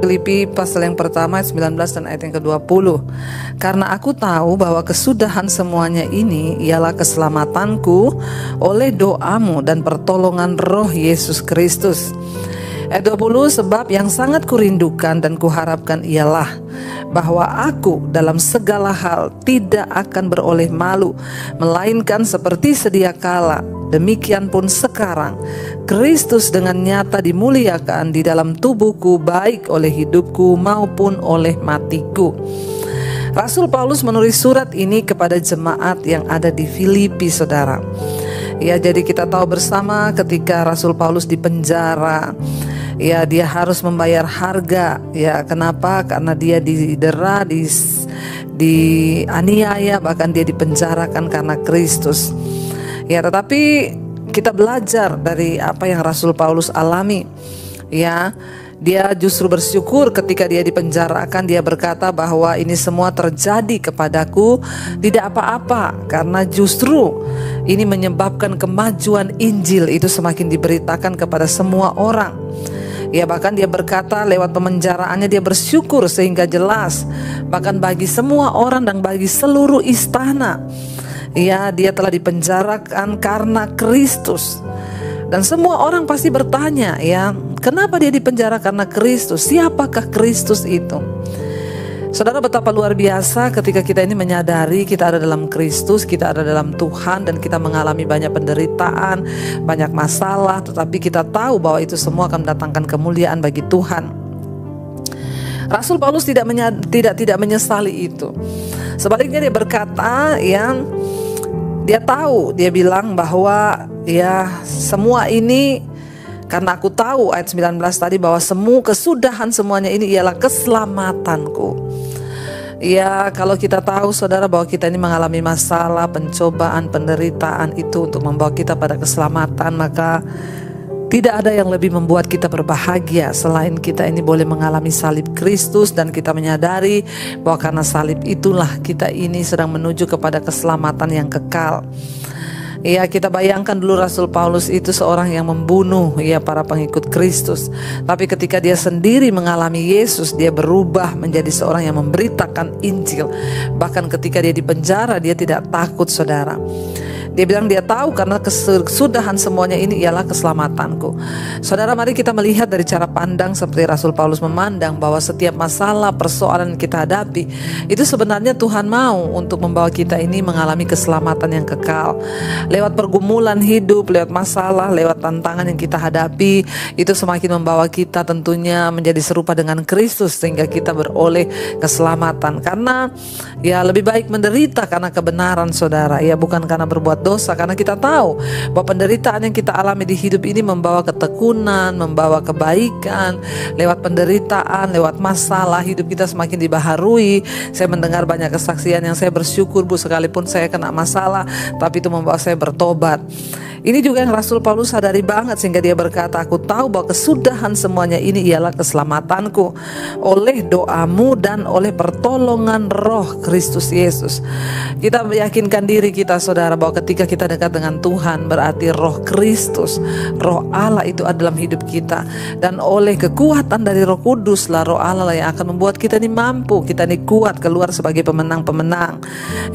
Filipi pasal yang pertama ayat 19 dan ayat yang ke-20. Karena aku tahu bahwa kesudahan semuanya ini ialah keselamatanku oleh doamu dan pertolongan Roh Yesus Kristus. Ayat 20, sebab yang sangat kurindukan dan kuharapkan ialah bahwa aku dalam segala hal tidak akan beroleh malu, melainkan seperti sedia kala, demikian pun sekarang Kristus dengan nyata dimuliakan di dalam tubuhku, baik oleh hidupku maupun oleh matiku. Rasul Paulus menulis surat ini kepada jemaat yang ada di Filipi, saudara. Ya, jadi kita tahu bersama ketika Rasul Paulus di penjara, ya dia harus membayar harga. Ya, kenapa? Karena dia didera, dianiaya, bahkan dia dipenjarakan karena Kristus. Ya, tetapi kita belajar dari apa yang Rasul Paulus alami. Ya, dia justru bersyukur ketika dia dipenjarakan. Dia berkata bahwa ini semua terjadi kepadaku tidak apa-apa, karena justru ini menyebabkan kemajuan Injil itu semakin diberitakan kepada semua orang. Ya, bahkan dia berkata lewat pemenjaraannya dia bersyukur sehingga jelas bahkan bagi semua orang dan bagi seluruh istana. Ya, dia telah dipenjarakan karena Kristus. Dan semua orang pasti bertanya, ya, kenapa dia dipenjara karena Kristus? Siapakah Kristus itu? Saudara, betapa luar biasa ketika kita ini menyadari kita ada dalam Kristus, kita ada dalam Tuhan, dan kita mengalami banyak penderitaan, banyak masalah, tetapi kita tahu bahwa itu semua akan mendatangkan kemuliaan bagi Tuhan. Rasul Paulus tidak menyesali itu. Sebaliknya dia berkata, yang dia tahu, dia bilang bahwa ya semua ini karena aku tahu, ayat 19 tadi, bahwa semua kesudahan semuanya ini ialah keselamatanku. Ya, kalau kita tahu, saudara, bahwa kita ini mengalami masalah, pencobaan, penderitaan itu untuk membawa kita pada keselamatan, maka tidak ada yang lebih membuat kita berbahagia selain kita ini boleh mengalami salib Kristus, dan kita menyadari bahwa karena salib itulah kita ini sedang menuju kepada keselamatan yang kekal. Ya, kita bayangkan dulu Rasul Paulus itu seorang yang membunuh ya para pengikut Kristus. Tapi ketika dia sendiri mengalami Yesus, dia berubah menjadi seorang yang memberitakan Injil. Bahkan ketika dia di penjara, dia tidak takut, saudara. Dia bilang dia tahu karena kesudahan semuanya ini ialah keselamatanku. Saudara, mari kita melihat dari cara pandang seperti Rasul Paulus memandang bahwa setiap masalah, persoalan yang kita hadapi itu sebenarnya Tuhan mau untuk membawa kita ini mengalami keselamatan yang kekal. Lewat pergumulan hidup, lewat masalah, lewat tantangan yang kita hadapi, itu semakin membawa kita tentunya menjadi serupa dengan Kristus sehingga kita beroleh keselamatan. Karena ya lebih baik menderita karena kebenaran, saudara, ya bukan karena berbuat dosa, karena kita tahu bahwa penderitaan yang kita alami di hidup ini membawa ketekunan, membawa kebaikan. Lewat penderitaan, lewat masalah, hidup kita semakin dibaharui. Saya mendengar banyak kesaksian yang saya bersyukur, Bu, sekalipun saya kena masalah, tapi itu membawa saya bertobat. Ini juga yang Rasul Paulus sadari banget sehingga dia berkata, aku tahu bahwa kesudahan semuanya ini ialah keselamatanku oleh doamu dan oleh pertolongan Roh Kristus Yesus. Kita meyakinkan diri kita, saudara, bahwa ketika kita dekat dengan Tuhan, berarti Roh Kristus, Roh Allah itu ada dalam hidup kita. Dan oleh kekuatan dari Roh Kudus lah, Roh Allah lah yang akan membuat kita ini mampu, kita ini kuat keluar sebagai pemenang-pemenang.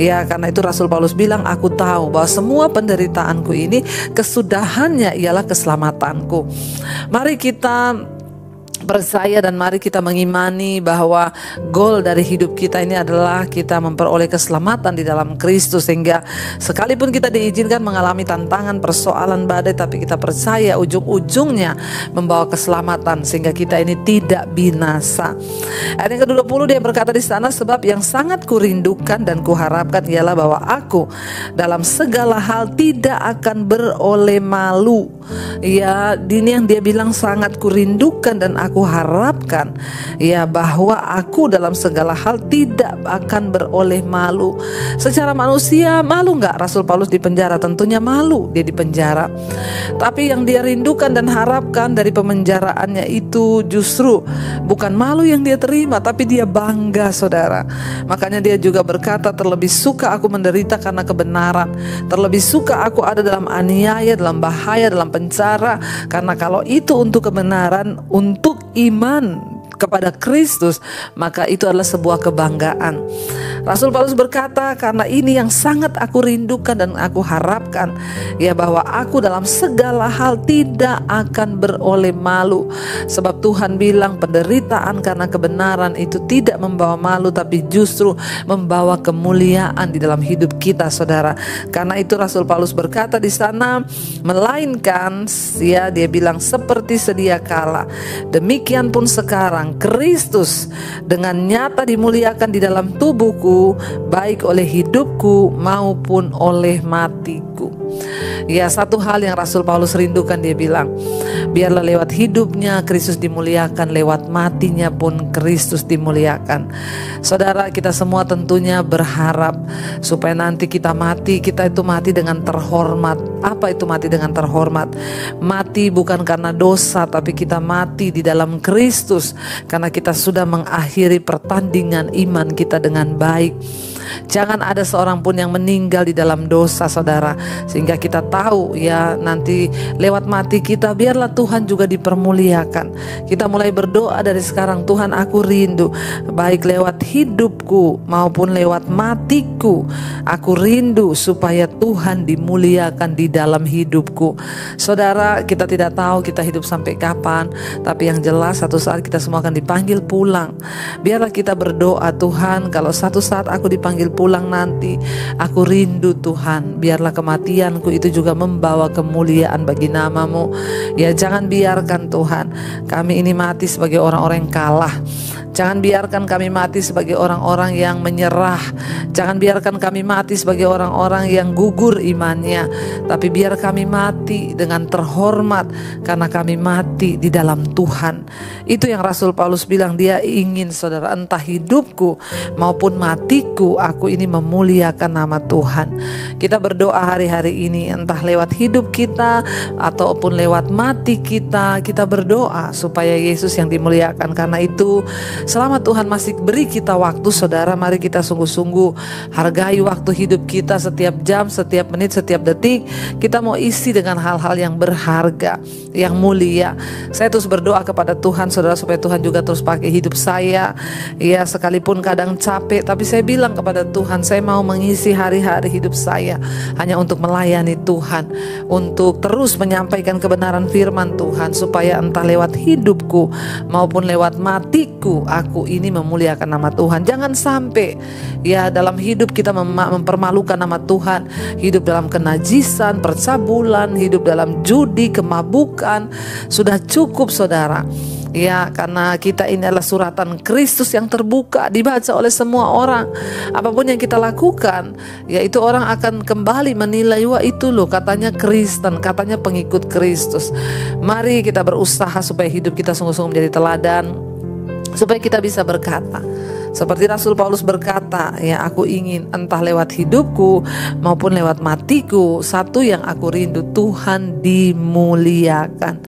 Ya, karena itu Rasul Paulus bilang, aku tahu bahwa semua penderitaanku ini kesudahannya ialah keselamatanku. Mari kita percaya dan mari kita mengimani bahwa goal dari hidup kita ini adalah kita memperoleh keselamatan di dalam Kristus, sehingga sekalipun kita diizinkan mengalami tantangan, persoalan, badai, tapi kita percaya ujung-ujungnya membawa keselamatan sehingga kita ini tidak binasa. Ayat yang ke-20 dia berkata di sana, sebab yang sangat kurindukan dan kuharapkan ialah bahwa aku dalam segala hal tidak akan beroleh malu. Ya, ini yang dia bilang sangat kurindukan dan aku harapkan, ya, bahwa aku dalam segala hal tidak akan beroleh malu. Secara manusia malu nggak Rasul Paulus di penjara? Tentunya malu dia di penjara. Tapi yang dia rindukan dan harapkan dari pemenjaraannya itu justru bukan malu yang dia terima, tapi dia bangga, saudara. Makanya dia juga berkata, terlebih suka aku menderita karena kebenaran, terlebih suka aku ada dalam aniaya, dalam bahaya, dalam penjara, karena kalau itu untuk kebenaran, untuk iman kepada Kristus, maka itu adalah sebuah kebanggaan. Rasul Paulus berkata, karena ini yang sangat aku rindukan dan aku harapkan, ya, bahwa aku dalam segala hal tidak akan beroleh malu. Sebab Tuhan bilang penderitaan karena kebenaran itu tidak membawa malu, tapi justru membawa kemuliaan di dalam hidup kita, saudara. Karena itu Rasul Paulus berkata di sana, melainkan, ya, dia bilang, seperti sedia kala, demikian pun sekarang Kristus dengan nyata dimuliakan di dalam tubuhku, baik oleh hidupku maupun oleh matiku. Ya, satu hal yang Rasul Paulus rindukan, dia bilang, biarlah lewat hidupnya Kristus dimuliakan, lewat matinya pun Kristus dimuliakan. Saudara, kita semua tentunya berharap supaya nanti kita mati, kita itu mati dengan terhormat. Apa itu mati dengan terhormat? Mati bukan karena dosa, tapi kita mati di dalam Kristus karena kita sudah mengakhiri pertandingan iman kita dengan baik. Jangan ada seorang pun yang meninggal di dalam dosa, saudara, sehingga kita tahu, ya, nanti lewat mati kita biarlah Tuhan juga dipermuliakan. Kita mulai berdoa dari sekarang, Tuhan, aku rindu baik lewat hidupku maupun lewat matiku, aku rindu supaya Tuhan dimuliakan di dalam hidupku. Saudara, kita tidak tahu kita hidup sampai kapan, tapi yang jelas satu saat kita semua akan dipanggil pulang. Biarlah kita berdoa, Tuhan, kalau satu saat aku dipanggil pulang nanti, aku rindu Tuhan, biarlah kematianku itu juga membawa kemuliaan bagi nama-Mu. Ya, jangan biarkan Tuhan kami ini mati sebagai orang-orang yang kalah. Jangan biarkan kami mati sebagai orang-orang yang menyerah. Jangan biarkan kami mati sebagai orang-orang yang gugur imannya. Tapi biar kami mati dengan terhormat karena kami mati di dalam Tuhan. Itu yang Rasul Paulus bilang, dia ingin, saudara, entah hidupku maupun matiku, aku ini memuliakan nama Tuhan. Kita berdoa hari-hari ini, entah lewat hidup kita ataupun lewat mati kita, kita berdoa supaya Yesus yang dimuliakan. Karena itu, selama Tuhan masih beri kita waktu, saudara, mari kita sungguh-sungguh hargai waktu hidup kita. Setiap jam, setiap menit, setiap detik kita mau isi dengan hal-hal yang berharga, yang mulia. Saya terus berdoa kepada Tuhan, saudara, supaya Tuhan juga terus pakai hidup saya. Ya, sekalipun kadang capek, tapi saya bilang kepada Tuhan, saya mau mengisi hari-hari hidup saya hanya untuk melayani Tuhan, untuk terus menyampaikan kebenaran firman Tuhan, supaya entah lewat hidupku maupun lewat matiku, aku ini memuliakan nama Tuhan. Jangan sampai, ya, dalam hidup kita mempermalukan nama Tuhan, hidup dalam kenajisan, percabulan, hidup dalam judi, kemabukan. Sudah cukup, saudara. Ya, karena kita ini adalah suratan Kristus yang terbuka, dibaca oleh semua orang. Apapun yang kita lakukan, yaitu orang akan kembali menilai, wah, itu loh katanya Kristen, katanya pengikut Kristus. Mari kita berusaha supaya hidup kita sungguh-sungguh menjadi teladan, supaya kita bisa berkata seperti Rasul Paulus berkata, ya, aku ingin entah lewat hidupku maupun lewat matiku, satu yang aku rindu, Tuhan dimuliakan.